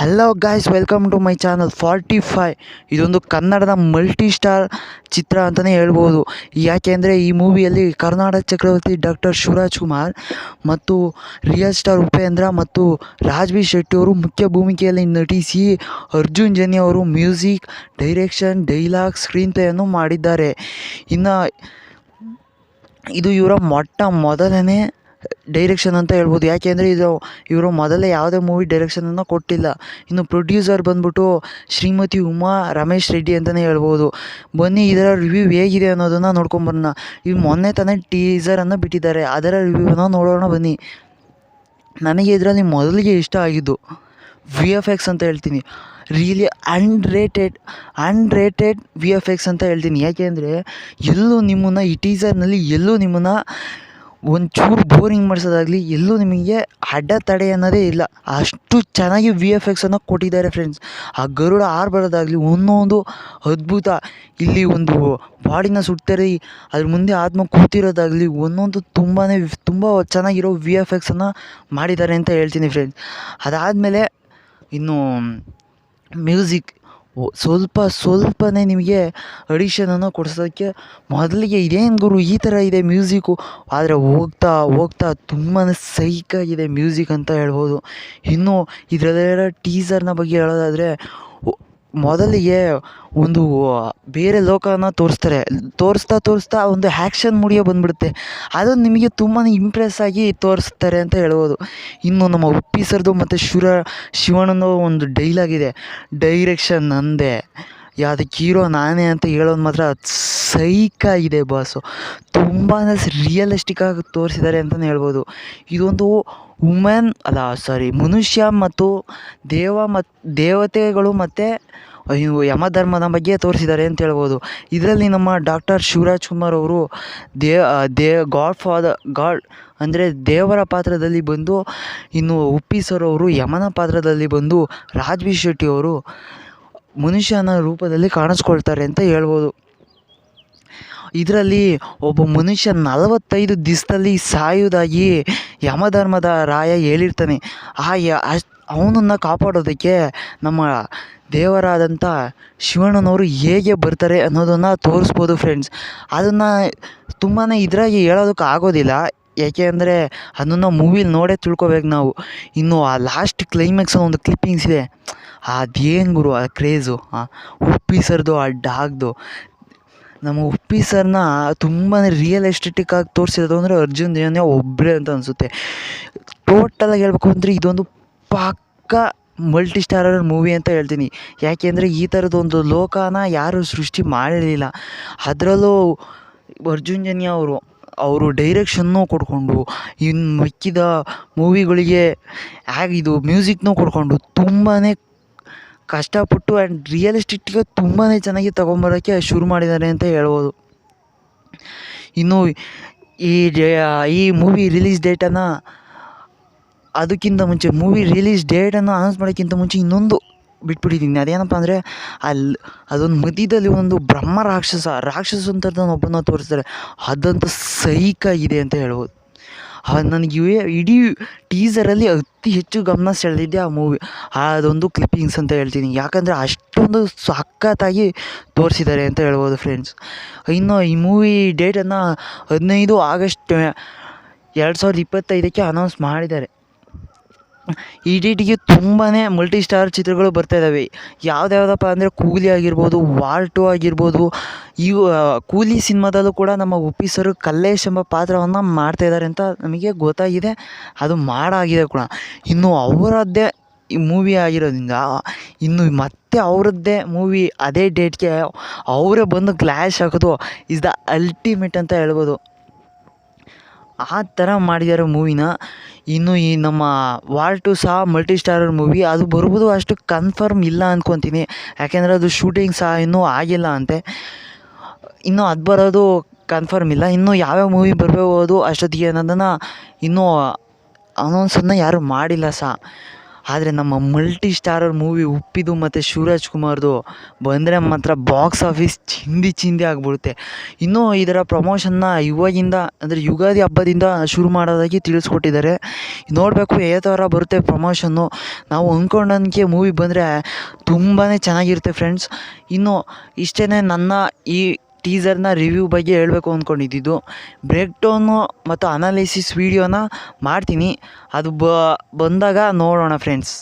Hello guys, welcome to my channel 45. ಇದೊಂದು ಕನ್ನಡದ multi star ಚಿತ್ರ ಅಂತಲೇ ಹೇಳ್ಬೋದು. ಯಾಕೆಂದರೆ ಈ ಮೂವಿಯಲ್ಲಿ ಕರ್ನಾಟಕ ಚಕ್ರವರ್ತಿ ಡಾಕ್ಟರ್ ಶಿವರಾಜ್ ಕುಮಾರ್ ಮತ್ತು ರಿಯಲ್ ಸ್ಟಾರ್ ಉಪೇಂದ್ರ ಮತ್ತು ರಾಜ್ಬಿ ಶೆಟ್ಟಿ ಅವರು ಮುಖ್ಯ ಭೂಮಿಕೆಯಲ್ಲಿ ನಟಿಸಿ ಅರ್ಜುನ್ ಜನ್ಯ ಅವರು ಮ್ಯೂಸಿಕ್, ಡೈರೆಕ್ಷನ್, ಡೈಲಾಗ್, ಸ್ಕ್ರೀನ್ ಪ್ಲೇಯನ್ನು ಮಾಡಿದ್ದಾರೆ. ಇನ್ನು ಇದು ಇವರ ಮೊದಲನೇ ಡೈರೆಕ್ಷನ್ ಅಂತ ಹೇಳ್ಬೋದು. ಯಾಕೆಂದರೆ ಇವರು ಮೊದಲೇ ಯಾವುದೇ ಮೂವಿ ಡೈರೆಕ್ಷನನ್ನು ಕೊಟ್ಟಿಲ್ಲ. ಇನ್ನು ಪ್ರೊಡ್ಯೂಸರ್ ಬಂದ್ಬಿಟ್ಟು ಶ್ರೀಮತಿ ಉಮಾ ರಮೇಶ್ ರೆಡ್ಡಿ ಅಂತಲೇ ಹೇಳ್ಬೋದು. ಬನ್ನಿ ಇದರ ರಿವ್ಯೂ ಹೇಗಿದೆ ಅನ್ನೋದನ್ನು ನೋಡ್ಕೊಂಬರೋಣ. ಇವು ಮೊನ್ನೆ ತಾನೇ ಟೀಸರನ್ನು ಬಿಟ್ಟಿದ್ದಾರೆ, ಅದರ ರಿವ್ಯೂವನ್ನು ನೋಡೋಣ ಬನ್ನಿ. ನನಗೆ ಇದರಲ್ಲಿ ಮೊದಲಿಗೆ ಇಷ್ಟ ಆಗಿದ್ದು VFX ಅಂತ ಹೇಳ್ತೀನಿ. ರಿಯಲಿ ಅನ್ರೇಟೆಡ್ VFX ಅಂತ ಹೇಳ್ತೀನಿ. ಯಾಕೆಂದರೆ ಎಲ್ಲೂ ನಿಮ್ಮನ್ನು ಈ ಟೀಸರ್ನಲ್ಲಿ ಒಂಚೂರು ಬೋರಿಂಗ್ ಮಾಡಿಸೋದಾಗಲಿ, ಎಲ್ಲೂ ನಿಮಗೆ ಅಡೆತಡೆ ಅನ್ನೋದೇ ಇಲ್ಲ. ಅಷ್ಟು ಚೆನ್ನಾಗಿ VFXನ್ನು ಕೊಟ್ಟಿದ್ದಾರೆ ಫ್ರೆಂಡ್ಸ್. ಆ ಗರುಡ ಬರೋದಾಗಲಿ ಒಂದೊಂದು ಅದ್ಭುತ. ಇಲ್ಲಿ ಒಂದು ಬಾಡಿನ ಸುಡ್ತಾರೆ, ಅದ್ರ ಮುಂದೆ ಆತ್ಮ ಕೂತಿರೋದಾಗಲಿ ಒಂದೊಂದು ತುಂಬ ಚೆನ್ನಾಗಿರೋ VFXನ್ನು ಮಾಡಿದ್ದಾರೆ ಅಂತ ಹೇಳ್ತೀನಿ ಫ್ರೆಂಡ್ಸ್. ಅದಾದಮೇಲೆ ಇನ್ನು ಮ್ಯೂಸಿಕ್ ಸ್ವಲ್ಪನೇ ನಿಮಗೆ ಅಡಿಷನನ್ನು ಕೊಡಿಸೋದಕ್ಕೆ ಮೊದಲಿಗೆ ಇದೇನು ಗುರು ಈ ಥರ ಇದೆ ಮ್ಯೂಸಿಕ್ಕು, ಆದರೆ ಹೋಗ್ತಾ ತುಂಬಾ ಸೈಕಾಗಿದೆ ಮ್ಯೂಸಿಕ್ ಅಂತ ಹೇಳ್ಬೋದು. ಇನ್ನು ಇದರಲ್ಲಿರೋ ಟೀಸರ್ನ ಬಗ್ಗೆ ಹೇಳೋದಾದರೆ, ಮೊದಲಿಗೆ ಒಂದು ಬೇರೆ ಲೋಕನ ತೋರಿಸ್ತಾ ಒಂದು ಆ್ಯಕ್ಷನ್ ಮೂಡಿಯೇ ಬಂದುಬಿಡುತ್ತೆ. ಅದು ನಿಮಗೆ ತುಂಬಾ ಇಂಪ್ರೆಸ್ ಆಗಿ ತೋರಿಸ್ತಾರೆ ಅಂತ ಹೇಳ್ಬೋದು. ಇನ್ನು ನಮ್ಮ ಉಪ್ಪಿ ಸರ್ದು ಮತ್ತು ಶಿವಣ್ಣನ ಒಂದು ಡೈಲಾಗಿದೆ, ಡೈರೆಕ್ಷನ್ ನಂದೇ, ಅದಕ್ಕೆ ಹೀರೋ ನಾನೇ ಅಂತ ಹೇಳೋದು ಮಾತ್ರ ಸೈಕಾಗಿದೆ ಬಾಸು. ತುಂಬಾ ರಿಯಲಿಸ್ಟಿಕ್ಕಾಗಿ ತೋರಿಸಿದ್ದಾರೆ ಅಂತಲೇ ಹೇಳ್ಬೋದು. ಇದೊಂದು ಮನುಷ್ಯ ಮತ್ತು ದೇವತೆಗಳು ಮತ್ತು ಯಮಧರ್ಮದ ಬಗ್ಗೆ ತೋರಿಸಿದ್ದಾರೆ ಅಂತ ಹೇಳ್ಬೋದು. ಇದರಲ್ಲಿ ನಮ್ಮ ಡಾಕ್ಟರ್ ಶಿವರಾಜ್ ಕುಮಾರ್ ಅವರು ಗಾಡ್ ಅಂದರೆ ದೇವರ ಪಾತ್ರದಲ್ಲಿ ಬಂದು, ಇನ್ನು ಉಪ್ಪಿ ಸರ್ ಅವರು ಯಮನ ಪಾತ್ರದಲ್ಲಿ ಬಂದು, ರಾಜ್ಬಿ ಶೆಟ್ಟಿ ಅವರು ಮನುಷ್ಯನ ರೂಪದಲ್ಲಿ ಕಾಣಿಸ್ಕೊಳ್ತಾರೆ ಅಂತ ಹೇಳ್ಬೋದು. ಇದರಲ್ಲಿ ಒಬ್ಬ ಮನುಷ್ಯ 45 ದಿವಸದಲ್ಲಿ ಸಾಯುವುದಾಗಿ ಯಮಧರ್ಮದ ರಾಯ ಹೇಳಿರ್ತಾನೆ. ಅವನನ್ನು ಕಾಪಾಡೋದಕ್ಕೆ ನಮ್ಮ ದೇವರಾದಂಥ ಶಿವಣ್ಣನವರು ಹೇಗೆ ಬರ್ತಾರೆ ಅನ್ನೋದನ್ನು ತೋರಿಸ್ಬೋದು ಫ್ರೆಂಡ್ಸ್. ಅದನ್ನು ತುಂಬಾ ಇದ್ರಾಗಿ ಹೇಳೋದಕ್ಕೆ ಆಗೋದಿಲ್ಲ, ಯಾಕೆ ಅಂದರೆ ಅದನ್ನು ಮೂವಿಲಿ ನೋಡೇ ತಿಳ್ಕೊಬೇಕು ನಾವು. ಇನ್ನು ಆ ಲಾಸ್ಟ್ ಕ್ಲೈಮ್ಯಾಕ್ಸ್ ಒಂದು ಕ್ಲಿಪ್ಪಿಂಗ್ಸ್ ಇದೆ, ಅದೇನು ಗುರು ಆ ಕ್ರೇಜು. ಉಪ್ಪಿ ಸರ್ದು ಆ ಡಾಗ್ದು, ನಮ್ಮ ಉಪ್ಪಿ ಸರ್ನ ತುಂಬಾ ರಿಯಲಿಸ್ಟಿಕ್ಕಾಗಿ ತೋರಿಸಿರೋದು ಅಂದರೆ ಅರ್ಜುನ್ ಜನ್ಯ ಒಬ್ಬರೇ ಅಂತ ಅನಿಸುತ್ತೆ. ಟೋಟಲಾಗಿ ಹೇಳ್ಬೇಕು ಅಂದರೆ ಇದೊಂದು ಪಕ್ಕಾ ಮಲ್ಟಿ ಸ್ಟಾರರ್ ಮೂವಿ ಅಂತ ಹೇಳ್ತೀನಿ. ಯಾಕೆಂದರೆ ಈ ಥರದೊಂದು ಲೋಕನ ಯಾರೂ ಸೃಷ್ಟಿ ಮಾಡಿರಲಿಲ್ಲ. ಅದರಲ್ಲೂ ಅರ್ಜುನ್ ಜನ್ಯ ಅವರು ಡೈರೆಕ್ಷನ್ನೂ ಕೊಡ್ಕೊಂಡು, ಇನ್ನು ಮಿಕ್ಕಿದ ಮೂವಿಗಳಿಗೆ ಇದು ಮ್ಯೂಸಿಕ್ನೂ ಕೊಡ್ಕೊಂಡು ತುಂಬಾ ಕಷ್ಟಪಟ್ಟು ಆ್ಯಂಡ್ ರಿಯಲಿಸ್ಟಿಕ್ಗೆ ತುಂಬಾ ಚೆನ್ನಾಗಿ ತೊಗೊಂಬರೋಕ್ಕೆ ಶುರು ಮಾಡಿದ್ದಾರೆ ಅಂತ ಹೇಳ್ಬೋದು. ಇನ್ನು ಈ ಮೂವಿ ರಿಲೀಸ್ ಡೇಟನ್ನು ಮೂವಿ ರಿಲೀಸ್ ಡೇಟನ್ನು ಅನೌನ್ಸ್ ಮಾಡೋಕ್ಕಿಂತ ಮುಂಚೆ ಇನ್ನೊಂದು ಬಿಟ್ಬಿಟ್ಟಿದ್ದೀನಿ. ಅದೇನಪ್ಪ ಅಂದರೆ ಅದೊಂದು ಮಧ್ಯದಲ್ಲಿ ಒಂದು ಬ್ರಹ್ಮ ರಾಕ್ಷಸ ಒಬ್ಬನ ತೋರಿಸ್ತಾರೆ. ಅದಂತೂ ಸೈಕಾಗಿದೆ ಅಂತ ಹೇಳ್ಬೋದು. ನನಗೆ ಇಡೀ ಟೀಸರಲ್ಲಿ ಅತಿ ಹೆಚ್ಚು ಗಮನ ಸೆಳೆದಿದ್ದೆ ಆ ಮೂವಿ, ಅದೊಂದು ಕ್ಲಿಪ್ಪಿಂಗ್ಸ್ ಅಂತ ಹೇಳ್ತೀನಿ. ಯಾಕಂದರೆ ಅಷ್ಟೊಂದು ಸಖತ್ತಾಗಿ ತೋರಿಸಿದ್ದಾರೆ ಅಂತ ಹೇಳ್ಬೋದು ಫ್ರೆಂಡ್ಸ್. ಇನ್ನು ಈ ಮೂವಿ ಡೇಟನ್ನು 15 ಆಗಸ್ಟ್ 2025 ಅನೌನ್ಸ್ ಮಾಡಿದ್ದಾರೆ. ಈ ಡೇಟಿಗೆ ತುಂಬಾ ಮಲ್ಟಿ ಸ್ಟಾರ್ ಚಿತ್ರಗಳು ಬರ್ತಾಯಿದ್ದಾವೆ. ಯಾವುದ್ಯಾವುದಪ್ಪ ಅಂದರೆ ಕೂಲಿ ಆಗಿರ್ಬೋದು, ವಾರ್ 2 ಆಗಿರ್ಬೋದು. ಕೂಲಿ ಸಿನಿಮಾದಲ್ಲೂ ಕೂಡ ನಮ್ಮ ಉಪ್ಪಿ ಸರ್ ಕಲ್ಲೇಶ್ ಎಂಬ ಪಾತ್ರವನ್ನು ಮಾಡ್ತಾಯಿದ್ದಾರೆ ಅಂತ ನಮಗೆ ಗೊತ್ತಾಗಿದೆ, ಅದು ಮಾಡಾಗಿದೆ ಕೂಡ. ಇನ್ನು ಅವರದ್ದೇ ಈ ಮೂವಿ ಆಗಿರೋದ್ರಿಂದ ಇನ್ನು ಮತ್ತೆ ಅವರದ್ದೇ ಮೂವಿ ಅದೇ ಡೇಟ್ಗೆ ಅವರೇ ಬಂದು ಕ್ಲಾಶ್ ಹಾಕೋದು ಇಸ್ ದ ಅಲ್ಟಿಮೇಟ್ ಅಂತ ಹೇಳ್ಬೋದು. ಆ ಥರ ಮಾಡಿದ್ದಾರೆ ಮೂವಿನ. ಇನ್ನು ಈ ನಮ್ಮ ವಾರ್ 2 ಸಹ ಮಲ್ಟಿ ಸ್ಟಾರರ್ ಮೂವಿ, ಅದು ಬರ್ಬೋದು ಅಷ್ಟು ಕನ್ಫರ್ಮ್ ಇಲ್ಲ ಅಂದ್ಕೊತೀನಿ. ಯಾಕೆಂದರೆ ಅದು ಶೂಟಿಂಗ್ ಸಹ ಇನ್ನೂ ಆಗಿಲ್ಲ ಅಂತೆ, ಇನ್ನೂ ಅದು ಬರೋದು ಕನ್ಫರ್ಮ್ ಇಲ್ಲ. ಇನ್ನೂ ಯಾವ್ಯಾವ ಮೂವಿ ಬರಬಹುದು ಅಷ್ಟೊತ್ತಿಗೆ ಅನ್ನೋದನ್ನು ಇನ್ನೂ ಅನೌನ್ಸನ್ನು ಯಾರೂ ಮಾಡಿಲ್ಲ ಸಹ. ಆದರೆ ನಮ್ಮ ಮಲ್ಟಿ ಸ್ಟಾರರ್ ಮೂವಿ ಉಪ್ಪಿದು ಮತ್ತು ಶಿವರಾಜ್ ಕುಮಾರ್ದು ಬಂದರೆ ಮಾತ್ರ ಬಾಕ್ಸ್ ಆಫೀಸ್ ಚಿಂದಿ ಆಗಿಬಿಡುತ್ತೆ. ಇನ್ನೂ ಇದರ ಪ್ರಮೋಷನ್ನ ಇವಾಗಿಂದ ಅಂದರೆ ಯುಗಾದಿ ಹಬ್ಬದಿಂದ ಶುರು ಮಾಡೋದಾಗಿ ತಿಳಿಸ್ಕೊಟ್ಟಿದ್ದಾರೆ. ನೋಡಬೇಕು ಯಾವ ಥರ ಬರುತ್ತೆ ಪ್ರಮೋಷನ್ನು. ನಾವು ಅಂದ್ಕೊಂಡಂಗೆ ಮೂವಿ ಬಂದರೆ ತುಂಬಾ ಚೆನ್ನಾಗಿರುತ್ತೆ ಫ್ರೆಂಡ್ಸ್. ಇನ್ನು ಇಷ್ಟೇ ನನ್ನ ಈ ಟೀಸರ್ನ ರಿವ್ಯೂ ಬಗ್ಗೆ ಹೇಳಬೇಕು ಅಂದ್ಕೊಂಡಿದ್ದು. ಬ್ರೇಕ್ ಡೌನು ಮತ್ತು ಅನಾಲಿಸಿಸ್ ವೀಡಿಯೋನ ಮಾಡ್ತೀನಿ, ಅದು ಬಂದಾಗ ನೋಡೋಣ ಫ್ರೆಂಡ್ಸ್.